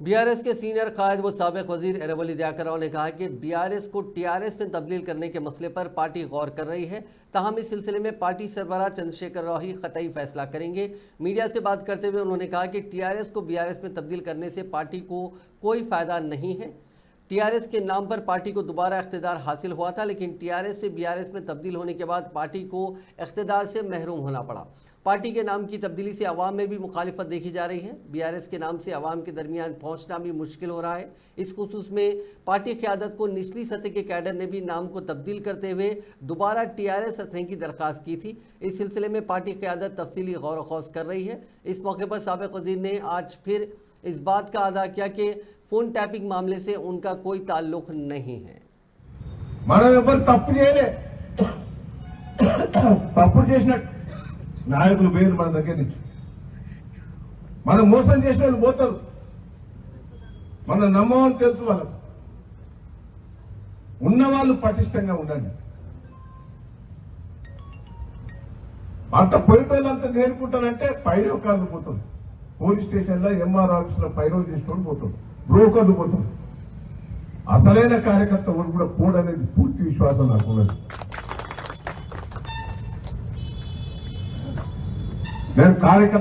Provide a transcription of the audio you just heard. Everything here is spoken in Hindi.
बीआरएस के सीनियर कायद व साबिक वजीर एरावली दयाकर राव ने कहा कि बीआरएस को टीआरएस में तब्दील करने के मसले पर पार्टी गौर कर रही है। ताहम इस सिलसिले में पार्टी सरबराह चंद्रशेखर राव ही कतई फैसला करेंगे। मीडिया से बात करते हुए उन्होंने कहा कि टीआरएस को बीआरएस में तब्दील करने से पार्टी को कोई फ़ायदा नहीं है। टीआरएस के नाम पर पार्टी को दोबारा इख्तिदार हासिल हुआ था, लेकिन टीआरएस से बीआरएस में तब्दील होने के बाद पार्टी को इख्तिदार से महरूम होना पड़ा। पार्टी के नाम की तब्दीली से अवाम में भी मुखालिफत देखी जा रही है। बीआरएस के नाम से अवाम के दरमियान पहुंचना भी मुश्किल हो रहा है। इस खुसूस में पार्टी क़यादत को निचली सतह के कैडर ने भी नाम को तब्दील करते हुए दोबारा टीआरएस रखने की दरख्वास्त की थी। इस सिलसिले में पार्टी क़यादत तफसीली गौर व खौज कर रही है। इस मौके पर साबिक वज़ीर ने आज फिर इस बात का अदा किया कि फ़ोन टैपिंग मामले से उनका कोई ताल्लुक नहीं है। నాయకులు పేరు మన దగ్గర నుంచి మనం మోసం చేసిన వాళ్ళు పోతారు. మన నమ్మమని తెలుసు వాళ్ళకు. ఉన్నవాళ్ళు పటిష్టంగా ఉండండి. అంత పోయేటోళ్ళంతా నేర్పుకుంటారంటే పైరోకాలు పోతారు. పోలీస్ స్టేషన్లో ఎంఆర్ ఆఫీసులో పైరో చేసుకోవడం పోతారు. బ్రోకర్లు పోతారు. అసలైన కార్యకర్త కూడా పోడనేది పూర్తి విశ్వాసం నాకు ఉన్నది. నేను కార్యకర్త